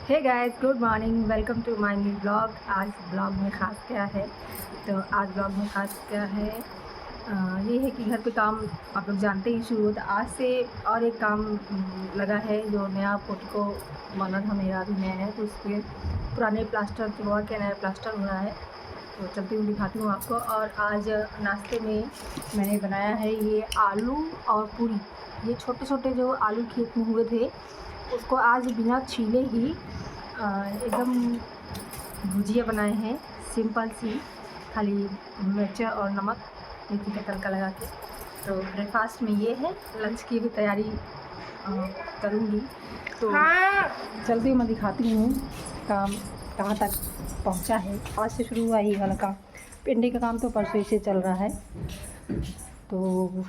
Hey guys, good morning, welcome to my new blog. आज blog में ख़ास क्या है? तो आज ब्लॉग में ख़ास क्या है, ये है कि घर पे काम आप लोग जानते ही शुरू होता। आज से और एक काम लगा है, जो नया पोर्टिको बना था मेरा, अभी नया है, तो उसके पुराने प्लास्टर तोड़वा के नया प्लास्टर हो रहा है। तो चलती हूँ, दिखाती हूँ आपको। और आज नाश्ते में मैंने बनाया है ये आलू और पूरी। ये छोटे छोटे जो आलू खेत में हुए थे, उसको आज बिना छीले ही एकदम भुजिया बनाए हैं, सिंपल सी, खाली मिर्च और नमक मेथी का तड़का लगा के। तो ब्रेकफास्ट में ये है, लंच की भी तैयारी करूँगी। तो चलती हूँ, मैं दिखाती हूँ काम कहाँ तक पहुँचा है। आज से शुरू हुआ ही वाला काम, पिंडी का काम तो परसों से चल रहा है। तो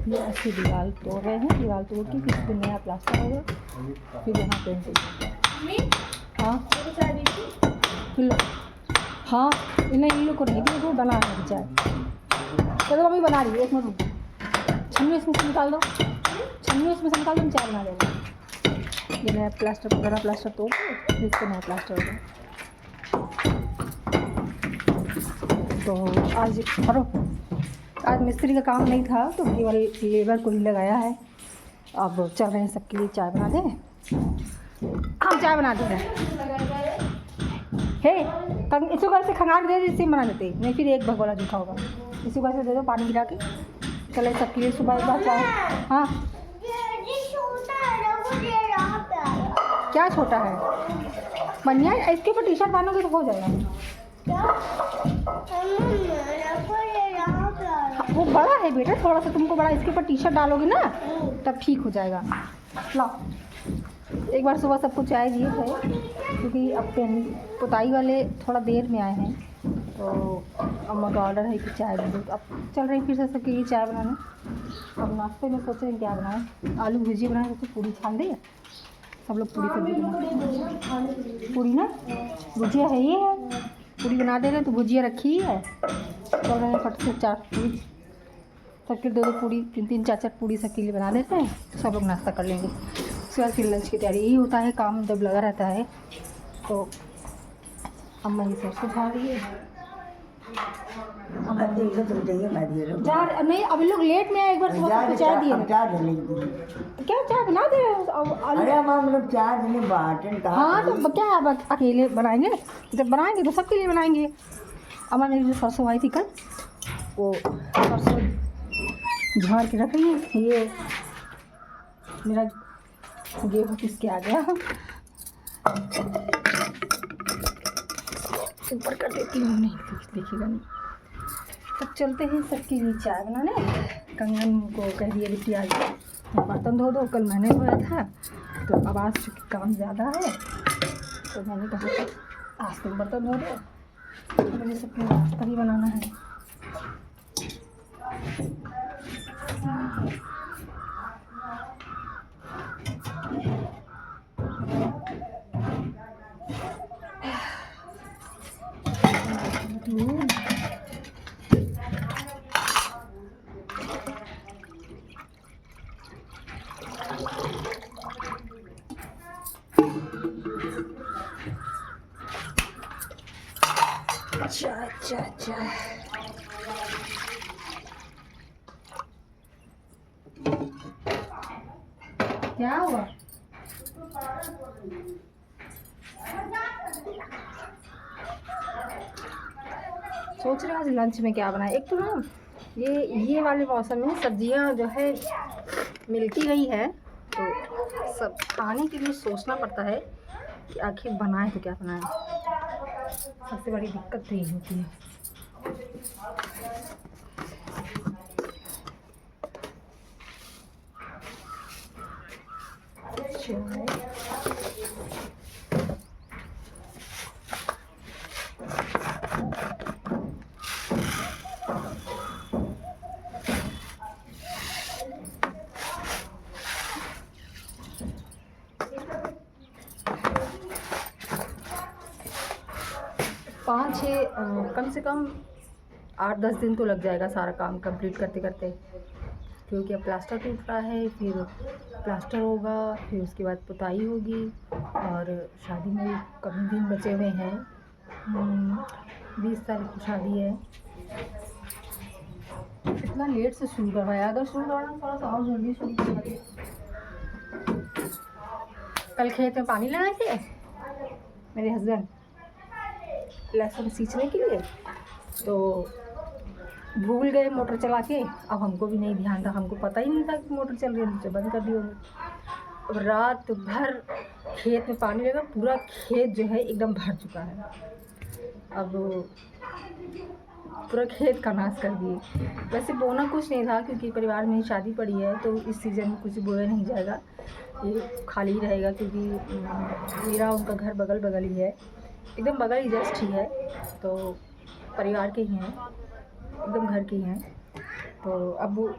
ये ऐसी दीवार तोड़ रहे हैं, दीवार तोड़ के फिर इसमें नया प्लास्टर होगा, फिर यहाँ पेंटिंग होगा। हाँ हाँ, नहीं इन लोग को नहीं दी, वो बना रहे हैं चाय। चलो मम्मी बना रही है, एक मिनट रुको। छन्नी इसमें से निकाल दो, छन्नी इसमें से निकाल दो, चाय बना देंगे। ये नया प्लास्टर, पुराना प्लास्टर तोड़ के फिर इसको नया प्लास्टर होगा। तो आज मिस्त्री का काम नहीं था, तो केवल लेबर को ही लगाया है। अब चल रहे हैं सबके लिए चाय बना दें। हम चाय बना दे रहे हैं। हे इसको कैसे खंगाल दे, इसी बना देते, नहीं फिर एक भगोड़ा जूठा होगा। इसी कैसे दे दो, पानी गिरा के। चले सबके लिए सुबह एक बार चाय। हाँ क्या छोटा है, बनिया इसके ऊपर टी शर्ट पहनोगे तो हो जाएगा। वो बड़ा है बेटा, थोड़ा सा तुमको बड़ा, इसके ऊपर टी शर्ट डालोगे ना तब ठीक हो जाएगा। लाओ, एक बार सुबह सबको चाय दिए थे, क्योंकि अब पुताई वाले थोड़ा देर में आए हैं, तो अम्मा का ऑर्डर है कि चाय दे दो। अब चल रही फिर से सबके लिए चाय बनाने। अब नाश्ते में सोच रहे हैं क्या बनाएं, आलू भुजिया बनाए तो पूरी छान दें, सब लोग पूरी सब्जी बना, पूरी ना भुजिया है, ये है पूरी बना दे रहे हैं। तो भुजिया रखी ही है, चल रहे हैं फट से 4 पूरी, सबके 2-2 पूरी, 3-3 4-4 पूरी सबके लिए बना देते हैं, तो सब लोग नाश्ता कर लेंगे। उसके बाद फिर लंच की तैयारी। यही होता है काम जब लगा रहता है। तो अम्मा ये सरसों झाड़ रही है, जा नहीं, अब लोग लेट में आए, एक बार सुबह चाय दिए तो क्या चाय बना दे रहे हो। अरे हम लोग चाय देने बाटन का। हाँ तो क्या है, अब अकेले बनाएंगे, जब बनाएंगे तो सबके लिए बनाएंगे। अम्मा ने जो सरसों आई थी कल, वो सरसों झाड़ के रख रही है। ये मेरा गेहूँ किसके आ गया, ऊपर कर देती हूँ, नहीं देखिएगा नहीं। तब चलते हैं सबके लिए चाय बनाने। कंगन को कह दिया कि आज बर्तन धो दो, कल मैंने धोया था, तो अब आज चूँकि काम ज़्यादा है तो मैंने कहा आज तुम बर्तन धो दो, तो मुझे सबके नाश्ता भी बनाना है। चाय चाय चाय, क्या हुआ? सोच रहे हैं आज लंच में क्या बनाए। एक तो ना ये वाले मौसम में सब्जियां जो है मिलती गई है, तो सब खाने के लिए सोचना पड़ता है कि आखिर बनाए तो क्या बनाए। सबसे बड़ी दिक्कत तो यही होती है। 5-6 कम से कम 8-10 दिन तो लग जाएगा सारा काम कंप्लीट करते करते, क्योंकि अब प्लास्टर टूट रहा है, फिर प्लास्टर होगा, फिर उसके बाद पुताई होगी और शादी में कम दिन बचे हुए हैं। 20 तारीख को शादी है। इतना लेट से शुरू करवाया, अगर शुरू करवाना थोड़ा सा और जल्दी शुरू करवाइए। कल खेत में पानी लेना थे मेरे हस्बैंड लहसुन सींचने के लिए, तो भूल गए मोटर चला के। अब हमको भी नहीं ध्यान था, हमको पता ही नहीं था कि मोटर चल रही है, तो बंद कर दी होगी। अब रात भर खेत में पानी लगा, पूरा खेत जो है एकदम भर चुका है। अब पूरा खेत का नाश कर दिए। वैसे बोना कुछ नहीं था, क्योंकि परिवार में ही शादी पड़ी है, तो इस सीज़न में कुछ बोया नहीं जाएगा, ये खाली ही रहेगा। क्योंकि मेरा उनका घर बगल बगल ही है, एकदम बगल ही, जस्ट ही है, तो परिवार के ही हैं, एकदम घर के ही हैं। तो अब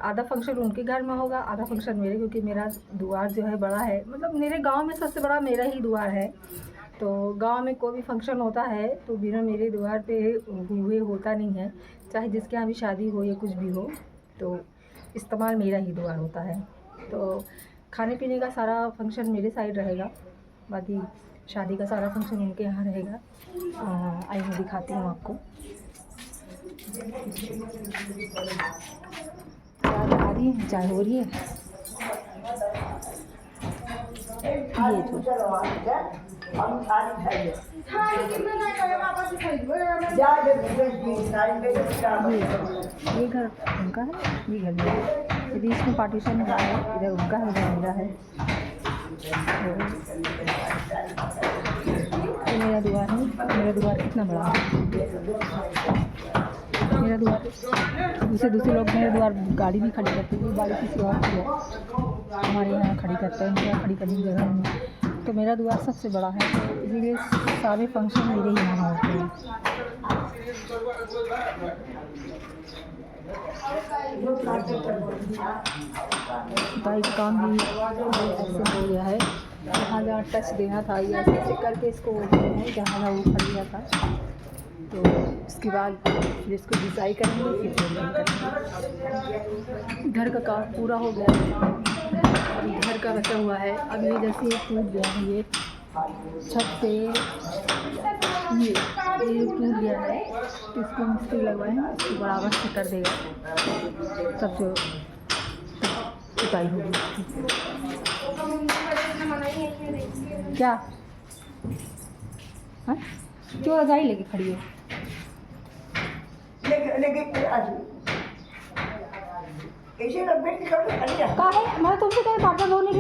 आधा फंक्शन उनके घर में होगा, आधा फंक्शन मेरे, क्योंकि मेरा द्वार जो है बड़ा है, मतलब मेरे गांव में सबसे बड़ा मेरा ही द्वार है। तो गांव में कोई भी फंक्शन होता है तो बिना मेरे द्वार पे हुए होता नहीं है, चाहे जिसके यहाँ भी शादी हो या कुछ भी हो, तो इस्तेमाल मेरा ही द्वार होता है। तो खाने पीने का सारा फंक्शन मेरे साइड रहेगा, बाकी शादी का सारा फंक्शन उनके यहाँ रहेगा। आइए मैं दिखाती हूँ आपको। चाय आ रही है, चाय हो रही है। ये घर उनका है, ये घर मेरा है। बीच में पार्टीशन हुआ है, इधर उनका है, इधर मेरा है। ये मेरा द्वार है। मेरा द्वार कितना बड़ा है, मेरा द्वार। दूसरे लोग मेरे द्वार गाड़ी भी खड़ी करते हैं, गाड़ी किसी और की है, हमारे यहाँ खड़ी करते हैं, मेरा खड़ी करने की जगह नहीं। तो मेरा द्वार सबसे बड़ा है, इसीलिए सारे फंक्शन मेरे ही यहाँ होते हैं। पुताई का काम भी ऐसे हो गया है, जहाँ जहाँ टच देना था ये ऐसे करके इसको जहाँ वो खड़ गया था, तो उसके बाद फिर इसको डिज़ाइन करेंगे, फिर करेंगे। घर का काम पूरा हो गया है, अभी घर का बचा हुआ है। अब ये जैसे टूट गया है, ये छत से ये टूट गया है, तो इसको मिस्त्री लगवाए हैं, इसको बराबर से कर देगा, तब जो पुताई होगी। क्या हाँ, क्यों रजाई लेके खड़ी हो? मैं तुमसे कहीं पापा धोने के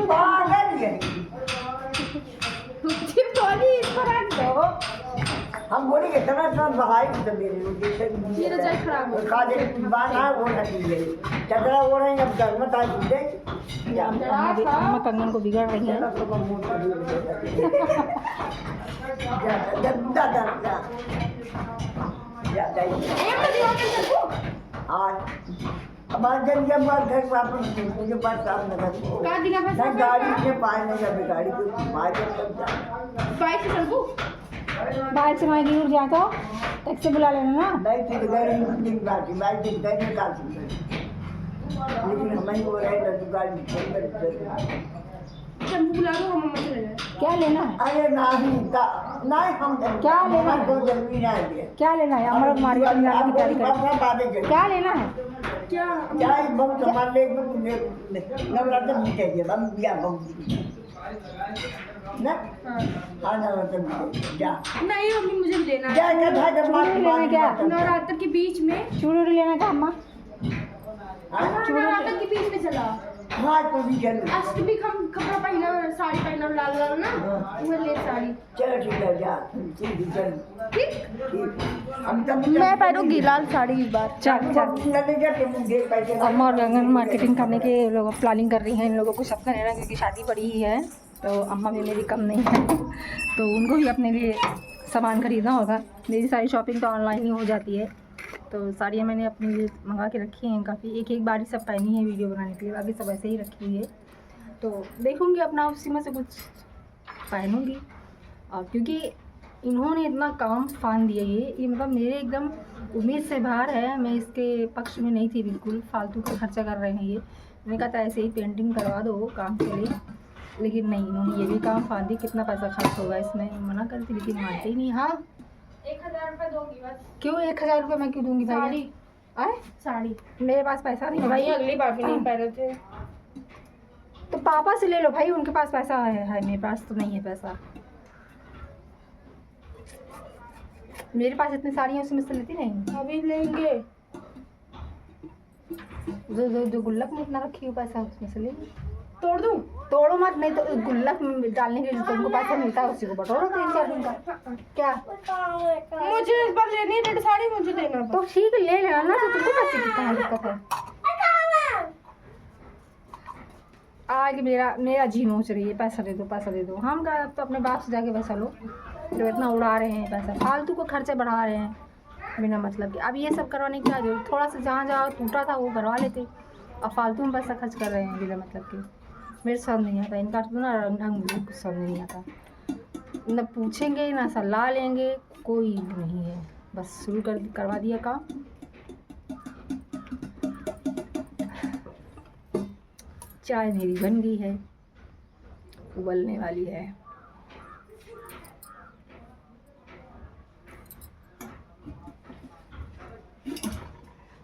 हम बोलेंगे इतना बहाई तो मेरे रजाई खराब हो चदरा हो रहे हैं, अब घर में ताज अम्मा कंगन को बिगड़ रही है। जब घर वापस मुझे पास साफ न गाड़ी से पाए नहीं, अभी गाड़ी को बाइक से वहाँ दूर जाए तो टैक्सी बुला लेना ना। बाइक से बाइक से लेकिन हमारी हो रहा है तो गाड़ी बुला लो, हम चले जाए। क्या लेना है? अरे नहीं हम क्या लेना है? बहुत जरूरी है। क्या लेना है? हमारा मार्केट में जाने की तैयारी करें। क्या लेना है? क्या बहुत सामान ले नवरात्र भी चाहिए, हम बिया बहुत ना हाँ नवरात्र जा नहीं मम्मी, मुझे भी लेना है। क्या नवरात्र के बीच में चूड़ी लेना था अम्मा। नवरात्र के बीच में चला हाँ तो भी चलो अष्टमी कपड़ा पहना, साड़ी पहना, लाल लाल ना, वो ले साड़ी। चलो ठीक है, जा चल ठीक। मैं पहनूंगी लाल साड़ी इस बार। चल अम्मा और गंगन मार्केटिंग करने के लोग प्लानिंग कर रही हैं। इन लोगों को सबका लेना, क्योंकि शादी पड़ी ही है, तो अम्मा भी मेरी कम नहीं है, तो उनको भी अपने लिए सामान खरीदना होगा। मेरी सारी शॉपिंग तो ऑनलाइन ही हो जाती है, तो साड़ियाँ मैंने अपने लिए मंगा के रखी हैं काफ़ी, एक बार ही सब पहनी है वीडियो बनाने के लिए, बाकी सब ऐसे ही रखी हुई है। तो देखूँगी अपना उसी में से कुछ पहनूँगी, और क्योंकि इन्होंने इतना काम फान दिया ये मतलब मेरे एकदम उम्मीद से बाहर है। मैं इसके पक्ष में नहीं थी बिल्कुल, फालतू का खर्चा कर रहे हैं ये। मैंने कहा था ऐसे ही पेंटिंग करवा दो काम के लिए, लेकिन नहीं, इन्होंने ये भी काम फान दी। कितना पैसा खर्च होगा इसमें, मना करती लेकिन मानते ही नहीं। हाँ 1000 रुपये दूंगी बस। क्यों 1000 रुपये मैं क्यों दूंगी भाई? साड़ी आए साड़ी मेरे पास पैसा नहीं है भाई, भाई। अगली बार भी नहीं पहने थे। तो पापा से ले लो भाई, उनके पास पैसा है मेरे पास तो नहीं है पैसा। मेरे पास इतनी साड़ियाँ उसमें से लेती नहीं। अभी लेंगे। जो गुल्लक में इतना रखी हो पैसा उसमें से ले। तोड़ दूँ? तोड़ो मत, नहीं तो गुल्लक में डालने के लिए तुमको पैसा मिलता है उसी को बटोरो 3-4 दिन का। क्या मुझे इस बार लेनी है रेड साड़ी, मुझे देना। तो ठीक है ले लेना ना, तो तुमको पैसे की कहाँ दिक्कत है? आज मेरा जी नोच रही है, पैसा दे दो पैसा दे दो। हम कहा अब तो अपने बाप से जाके पैसा लो, जो इतना उड़ा रहे हैं पैसा, फालतू को खर्चे बढ़ा रहे हैं बिना मतलब के। अब ये सब करवाने की क्या जरूरत? थोड़ा सा जहाँ टूटा था वो करवा लेते, अब फालतू में पैसा खर्च कर रहे हैं बिना मतलब के। मेरे समझ नहीं आता इनका तो ना रंग ढंग मुझे कुछ समझ नहीं आता। न पूछेंगे ना सलाह लेंगे, कोई नहीं है, बस शुरू करवा दिया काम। चाय मेरी बन गई है, उबलने वाली है।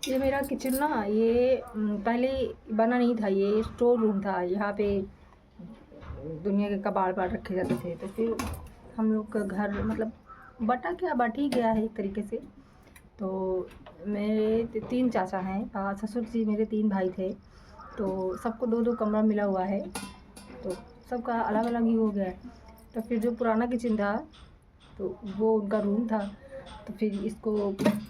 ये मेरा किचन ना, ये पहले बना नहीं था, ये स्टोर रूम था। यहाँ पे दुनिया के कबाड़ पाड़ रखे जाते थे। तो फिर हम लोग का घर मतलब बट ही गया है एक तरीके से। तो मेरे 3 चाचा हैं, ससुर जी मेरे 3 भाई थे, तो सबको 2-2 कमरा मिला हुआ है, तो सबका अलग अलग ही हो गया है। तो फिर जो पुराना किचन था तो वो उनका रूम था। तो फिर इसको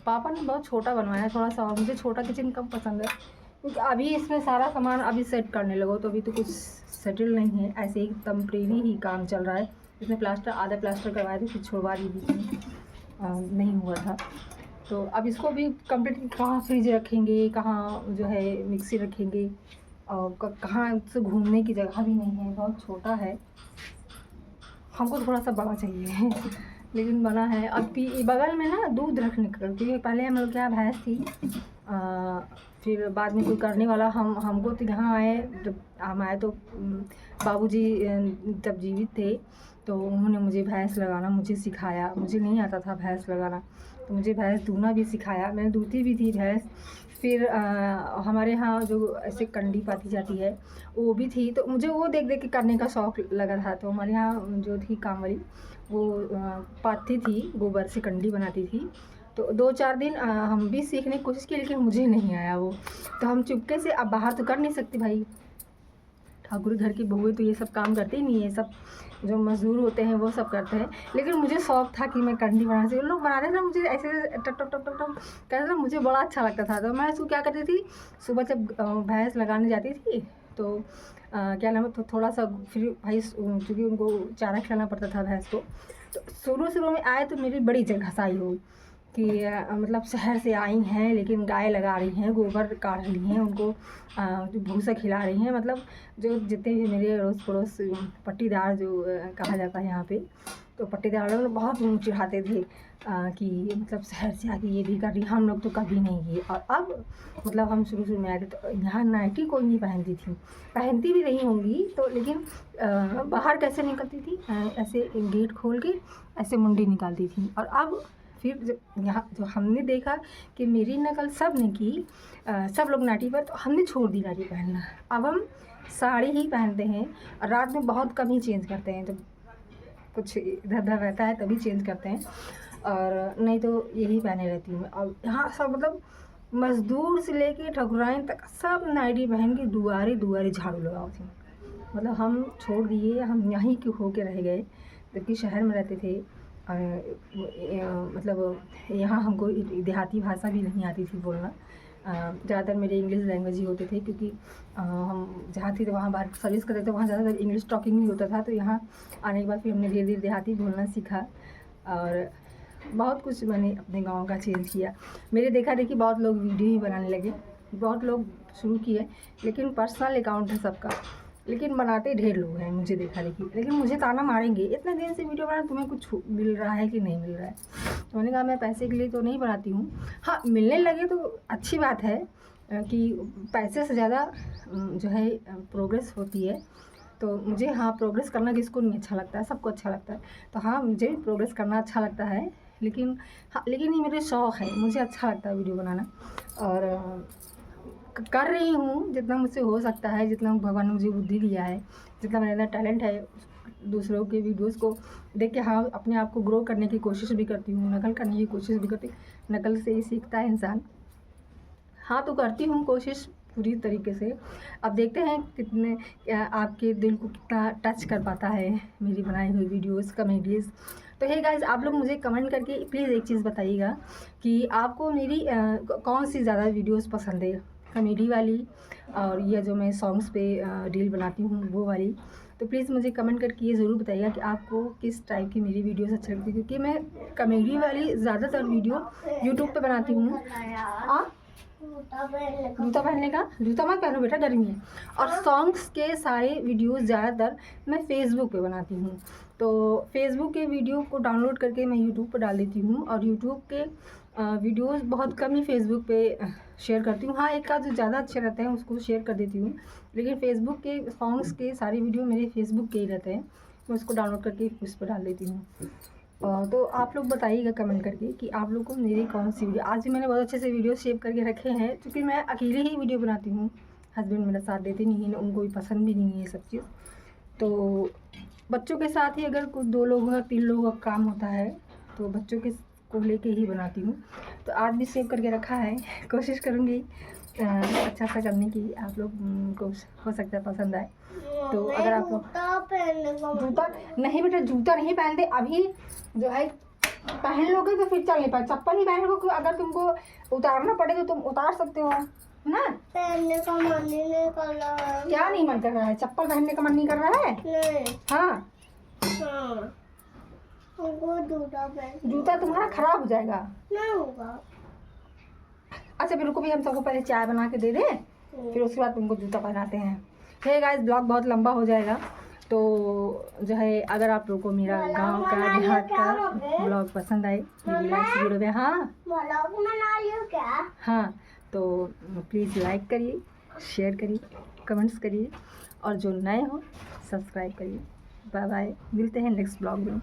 पापा ने बहुत छोटा बनवाया थोड़ा सा, और मुझे छोटा किचन कम पसंद है क्योंकि अभी इसमें सारा सामान अभी सेट करने लगो तो अभी तो कुछ सेटल नहीं है, ऐसे ही टेम्परेरी ही काम चल रहा है। इसमें प्लास्टर आधा प्लास्टर करवाए थे, फिर छुड़वा दी थी, नहीं हुआ था। तो अब इसको भी कंप्लीट कहाँ फ्रिज रखेंगे, कहाँ जो है मिक्सी रखेंगे, और कहाँ से घूमने की जगह भी नहीं है, बहुत छोटा है। हमको थोड़ा सा बड़ा चाहिए लेकिन बना है। अब बगल में ना दूध रखने का, क्योंकि पहले हम लोग के यहाँ भैंस थी, फिर बाद में कोई करने वाला हमको तो यहाँ आए, जब हम आए तो बाबूजी जब जीवित थे तो उन्होंने मुझे भैंस लगाना मुझे सिखाया। मुझे नहीं आता था भैंस लगाना, तो मुझे भैंस दूना भी सिखाया, मैंने दूती भी थी भैंस। फिर हमारे यहाँ जो ऐसे कंडी पाती जाती है वो भी थी, तो मुझे वो देख देख के करने का शौक़ लगा था। तो हमारे यहाँ जो थी काम वाली वो पाती थी, गोबर से कंडी बनाती थी। तो 2-4 दिन हम भी सीखने की कोशिश की, लेकिन मुझे नहीं आया वो। तो हम चुपके से, अब बाहर तो कर नहीं सकते भाई, ठाकुर घर की बहुएं तो ये सब काम करते ही नहीं है, सब जो मज़दूर होते हैं वो सब करते हैं। लेकिन मुझे शौक़ था कि मैं कंडी बना सकूँ। लोग बनाते थे, मुझे ऐसे टप टप टप टप टप करते थे, मुझे बड़ा अच्छा लगता था। तो मैं इसको क्या करती थी, सुबह जब भैंस लगाने जाती थी तो क्या नाम है, तो थोड़ा सा फिर भाई क्योंकि उनको चारा खिलाना पड़ता था भैंस को। तो शुरू में आए तो मेरी बड़ी घसाई हुई कि मतलब शहर से आई हैं लेकिन गाय लगा रही हैं, गोबर काट रही हैं, उनको भूसा खिला रही हैं। मतलब जो जितने भी मेरे अड़ोस पड़ोस पट्टीदार जो कहा जाता है यहाँ पे, तो पट्टीदार लोग बहुत मुँह चिढ़ाते थे कि मतलब शहर से आके ये भी कर रही, हम लोग तो कभी नहीं किए। और अब मतलब हम शुरू में आए थे तो यहाँ नाइटी कोई नहीं पहनती थी, पहनती भी नहीं होंगी तो, लेकिन बाहर कैसे निकलती थी, ऐसे गेट खोल के ऐसे मुंडी निकालती थी। और अब फिर जब यहाँ जो हमने देखा कि मेरी नकल सब ने की, सब लोग नाइटी पर, तो हमने छोड़ दी नाइटी पहनना। अब हम साड़ी ही पहनते हैं, और रात में बहुत कम ही चेंज करते हैं, जब कुछ इधर उधर रहता है तभी चेंज करते हैं, और नहीं तो यही पहने रहती हूँ। और यहाँ सब मतलब मज़दूर से लेके ठकुराइन तक सब नाइटी पहन के दुआरे दुआरे झाड़ू लगाओ थी। मतलब हम छोड़ दिए, हम यहीं के होके रह गए, जबकि शहर में रहते थे। मतलब यहाँ हमको देहाती भाषा भी नहीं आती थी बोलना, ज़्यादातर मेरे इंग्लिश लैंग्वेज ही होते थे, क्योंकि हम जहाँ थे तो वहाँ बाहर सर्विस करते थे, वहाँ ज़्यादातर इंग्लिश टॉकिंग ही होता था। तो यहाँ आने के बाद फिर हमने धीरे धीरे देहाती बोलना सीखा, और बहुत कुछ मैंने अपने गांव का चेंज किया। मेरे देखा देखी बहुत लोग वीडियो ही बनाने लगे, बहुत लोग शुरू किए, लेकिन पर्सनल अकाउंट है सबका, लेकिन बनाते ढेर लोग हैं, मुझे देखा देखी, लेकिन मुझे ताना मारेंगे इतने दिन से वीडियो बना, तुम्हें कुछ मिल रहा है कि नहीं मिल रहा है। तो मैंने कहा मैं पैसे के लिए तो नहीं बनाती हूँ, हाँ मिलने लगे तो अच्छी बात है कि पैसे से ज़्यादा जो है प्रोग्रेस होती है। तो मुझे हाँ प्रोग्रेस करना किसको नहीं अच्छा लगता है, सबको अच्छा लगता है। तो हाँ मुझे प्रोग्रेस करना अच्छा लगता है, लेकिन हाँ लेकिन ये मेरे शौक़ है, मुझे अच्छा लगता है वीडियो बनाना और कर रही हूँ जितना मुझसे हो सकता है, जितना भगवान ने मुझे बुद्धि दिया है, जितना मेरे अंदर टैलेंट है। दूसरों के वीडियोस को देख के हाँ अपने आप को ग्रो करने की कोशिश भी करती हूँ, नकल करने की कोशिश भी करती हूँ। नकल से ही सीखता है इंसान। हाँ तो करती हूँ कोशिश पूरी तरीके से। अब देखते हैं कितने आपके दिल को कितना टच कर पाता है मेरी बनाई हुई वीडियोस, कॉमेडीज़। तो हे गाइस, आप लोग मुझे कमेंट करके प्लीज़ एक चीज़ बताइएगा कि आपको मेरी कौन सी ज़्यादा वीडियोस पसंद है, कॉमेडी वाली और या जो मैं सॉन्ग्स पे रील बनाती हूँ वो वाली। तो प्लीज़ मुझे कमेंट करके ये ज़रूर बताइएगा कि आपको किस टाइप की मेरी वीडियोस अच्छी लगती है, क्योंकि मैं कॉमेडी वाली ज़्यादातर वीडियो यूट्यूब पे बनाती हूँ। जूता पहनने का, जूता मत पहनो बेटा, गर्मी है। और सॉन्ग्स के सारे वीडियोस ज़्यादातर मैं फ़ेसबुक पे बनाती हूँ। तो फेसबुक के वीडियो को डाउनलोड करके मैं यूट्यूब पर डाल देती हूँ और यूट्यूब के वीडियोस बहुत कम ही फेसबुक पे शेयर करती हूँ। हाँ एक आध जो ज़्यादा अच्छे रहते हैं उसको शेयर कर देती हूँ, लेकिन फेसबुक के सॉन्ग्स के सारे वीडियो मेरे फेसबुक के ही रहते हैं, मैं उसको डाउनलोड करके उस पर डाल देती हूँ। तो आप लोग बताइएगा कमेंट करके कि आप लोग को मेरी कौन सी वीडियो। आज भी मैंने बहुत अच्छे से वीडियो सेव करके रखे हैं, क्योंकि मैं अकेले ही वीडियो बनाती हूँ, हस्बैंड मेरा साथ देते नहीं है, उनको भी पसंद भी नहीं है ये सब चीज़। तो बच्चों के साथ ही अगर कुछ 2 लोगों का 3 लोगों का काम होता है तो बच्चों के को लेके ही बनाती हूँ। तो आज भी सेव करके रखा है, कोशिश करूँगी अच्छा सा करने की, आप लोग को हो सकता है पसंद आए। तो अगर आप लोग जूता नहीं बेटा, जूता नहीं पहनते, अभी जो है पहन लोगे तो फिर चल नहीं पाए, चप्पल ही पहन लोगे, अगर तुमको उतारना पड़े तो तुम उतार सकते हो ना। पहनने का मन नहीं कर रहा है। क्या नहीं मन कर रहा है? चप्पल पहनने का मन नहीं कर रहा है? नहीं। हाँ हमको जूता तुम्हारा खराब हो जाएगा। नहीं होगा। अच्छा फिर रुको भी, हम सबको पहले चाय बना के दे दें, फिर उसके बाद तुमको जूता पहनाते हैं। हे गाइस, ब्लॉग बहुत लंबा हो जाएगा, तो जो है अगर आप लोगों को मेरा गांव का देहात का ब्लॉग पसंद आए मेरी लाइक से जुड़े हुए, हाँ तो प्लीज़ लाइक करिए, शेयर करिए, कमेंट्स करिए और जो नए हो सब्सक्राइब करिए। बाय बाय, मिलते हैं नेक्स्ट ब्लॉग में।